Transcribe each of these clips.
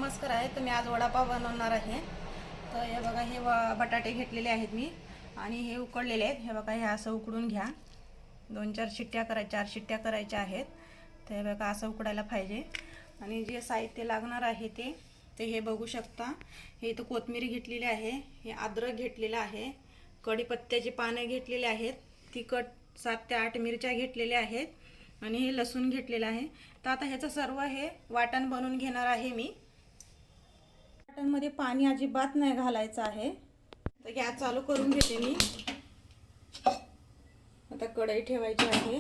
नमस्कार आहे. तर मी आज वडापाव बनवणार आहे. तर हे बघा, हे बटाटे घेतलेले आहेत मी आणि हे उकडलेले आहेत. हे बघा, हे असं उकडून घ्या. 2-4 शिट्ट्या करायच्या, 4 शिट्ट्या करायच्या आहेत. तर हे बघा, असं उकडायला पाहिजे. आणि जे साहित्य लागणार आहे ते हे बघू शकता. हे इथं कोथिंबीर घेतलेली आहे, हे अद्रक घेतलेलं आहे, कढीपत्त्याची पानं घेतलेली आहेत, तिखट 7 ते 8 मिरच्या घेतलेल्या आहेत आणि हे लसूण घेतलेलं आहे. तर आता ह्याचं सर्व हे वाटण बनवून घेणार आहे मी. वाटणमध्ये पाणी अजिबात नाही घालायचं आहे. तर गॅस चालू करून घेते मी. आता कढई ठेवायची आहे.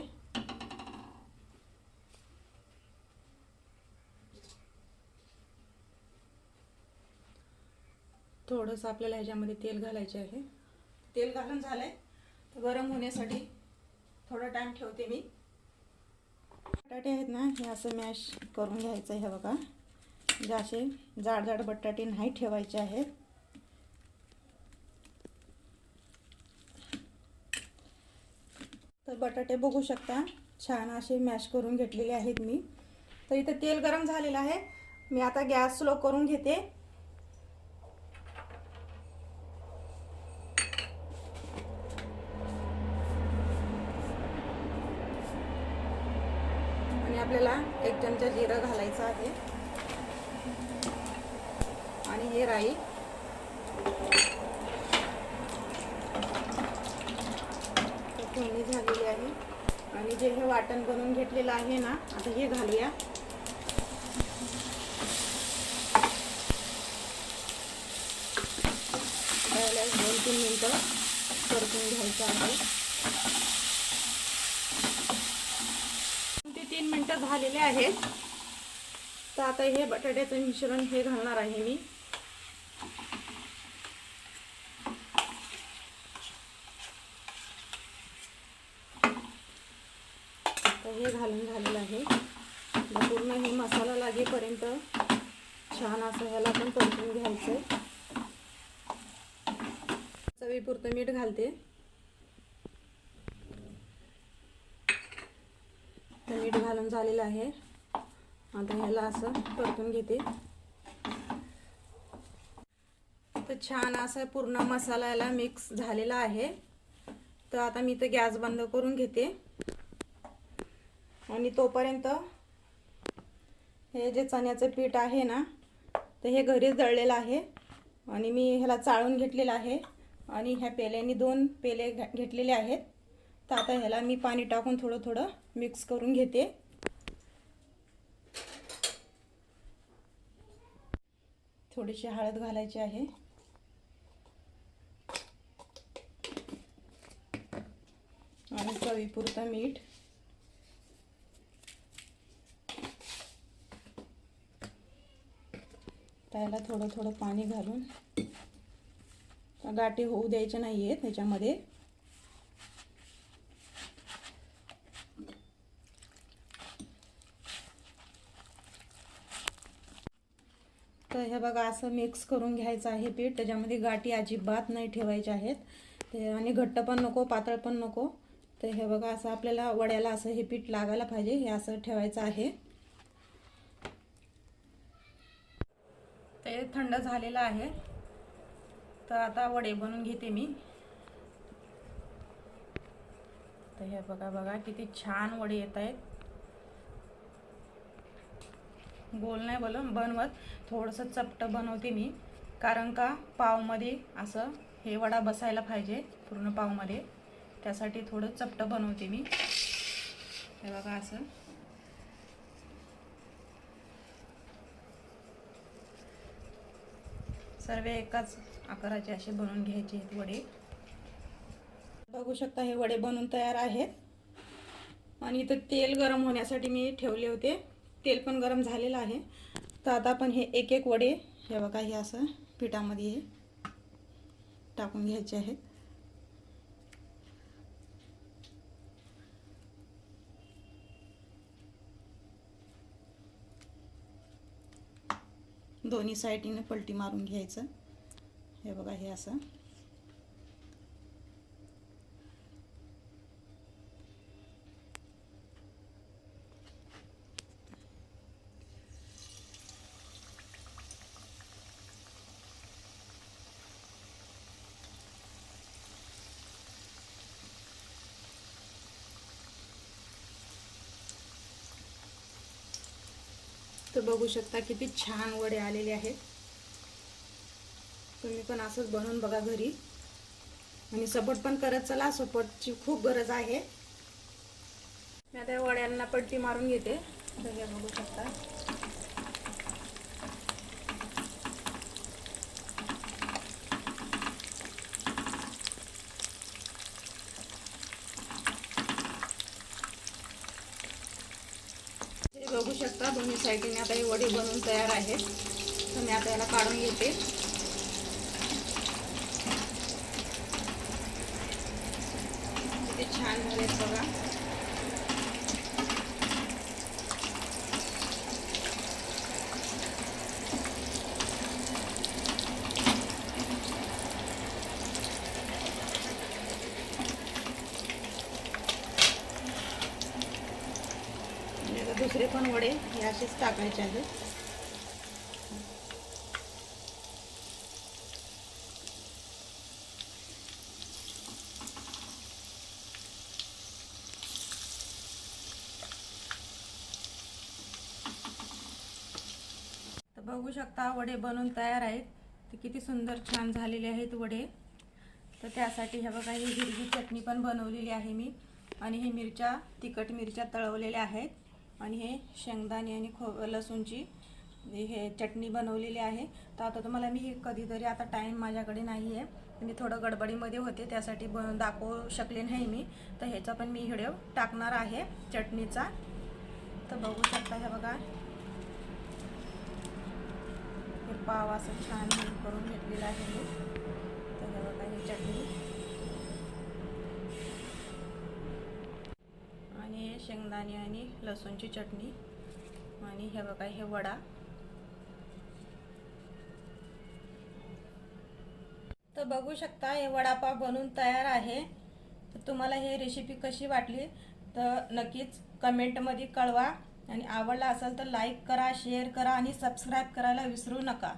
थोडंसं आपल्याला ह्याच्यामध्ये तेल घालायचे आहे. तेल घालून झालंय, तर गरम होण्यासाठी थोडा टाइम ठेवते मी. बटाटे आहेत ना, हे असं मॅश करून घ्यायचं आहे. हे बघा, म्हणजे असे जाड जाड बटाटे नाही ठेवायचे आहेत. तर बटाटे बघू शकता, छान असे मॅश करून घेतलेले आहेत मी. तर इथे तेल गरम झालेलं आहे. मी आता गॅस स्लो करून घेते. आणि आपल्याला 1 चमचा जिरं घालायचं आहे आणि हे राई. फोडणी झालेली आहे. आणि जे हे वाटण बनवून घेतलेलं आहे ना, आता हे घालूया. त्याला 2-3 मिनिटं परतून घ्यायचं आहे. 2 ते 3 मिनिटं झालेले आहेत. तर आता हे बटाट्याचं मिश्रण हे घालणार आहे मी. तर हे घालून झालेलं आहे. पूर्ण हे मसाला लागेपर्यंत छान असं ह्याला पण परतून घ्यायचं. चवीपुरतं मीठ घालते. तर मीठ घालून झालेलं आहे. आता ह्याला असं परतून घेते. तर छान असं पूर्ण मसाला याला मिक्स झालेला आहे. तर आता मी तर गॅस बंद करून घेते. आणि तोपर्यंत हे जे चण्याचं पीठ आहे ना, तर हे घरीच दळलेलं आहे आणि मी ह्याला चाळून घेतलेलं आहे. आणि ह्या पेल्याने 2 पेले घेतलेले आहेत. तर आता ह्याला मी पाणी टाकून थोडं थोडं मिक्स करून घेते. थोडीशी हळद घालायची आहे. आणि चवीपुरतं मीठ. त्याला थोडं थोडं पाणी घालून गाठी होऊ द्यायचे नाही आहेत त्याच्यामध्ये. तर हे बघा, असं मिक्स करून घ्यायचं आहे पीठ. त्याच्यामध्ये गाठी अजिबात नाही ठेवायच्या आहेत. ते आणि घट्ट पण नको, पातळ पण नको. तर हे बघा, असं आपल्याला वड्याला असं हे पीठ लागायला पाहिजे. हे असं ठेवायचं आहे. ते थंड झालेलं आहे. तर आता वडे बनवून घेते मी. तर हे बघा किती छान वडे येत आहेत. गोल नाही बनवत, थोडंसं चपटं बनवते मी. कारण का पावमध्ये असं हे वडा बसायला पाहिजे पूर्ण पावमध्ये. त्यासाठी थोडं चपटं बनवते मी. हे बघा, असं सर्व एकाच आकाराचे असे बनवून घ्यायचे आहेत वडे. बघू शकता, हे वडे बनवून तयार आहेत. आणि इथं तेल गरम होण्यासाठी मी ठेवले होते. तेल पण गरम झालेलं आहे. तर आता आपण हे एक एक वडे हे बघा, हे असं पिठामध्ये हे टाकून घ्यायचे आहेत. दोन्ही साईडने पलटी मारून घ्यायचं. हे बघा, हे असं. तर बघू शकता किती छान वडे आलेले आहेत. तुम्ही पण असंच बनवून बघा घरी आणि सपोर्ट पण करत चला. सपोर्टची खूप गरज आहे. मी आता वड्यांना पट्टी मारून घेते. तर हे बघू शकता. हे बघू शकता दोन्ही साईडने आता हे वडे बनवून तयार आहेत. तर मी आता याला काढून घेते. किती छान झालेत बघा. दुसरे पण वडे हे असेच टाकायचे आहेत. तर बघू शकता वडे बनवून तयार आहेत. ते किती सुंदर छान झालेले आहेत वडे. तर त्यासाठी हे बघा ही हिरवी चटणी पण बनवलेली आहे मी. आणि हे मिरच्या, तिखट मिरच्या तळवलेल्या आहेत. आणि हे शेंगदाणे आणि लसूणची हे चटणी बनवलेली आहे. तर आता तुम्हाला मी कधीतरी, आता टाईम माझ्याकडे नाही आहे, मी थोडं गडबडीमध्ये होते त्यासाठी दाखवू शकले नाही मी. तर ह्याचा पण मी व्हिडिओ टाकणार आहे चटणीचा. तर बघू शकता हे बघा हे पाव असं छान करून घेतलेलं आहे मी. तर हे बघा ही चटणी आणि शेंगदाणे आणि लसूणची चटणी आणि हे बघा हे वडा. तर बघू शकता हे वडापाव बनवून तयार आहे. तर तुम्हाला हे रेसिपी कशी वाटली तर नक्कीच कमेंटमध्ये कळवा. आणि आवडला असेल तर लाईक करा, शेअर करा आणि सबस्क्राईब करायला विसरू नका.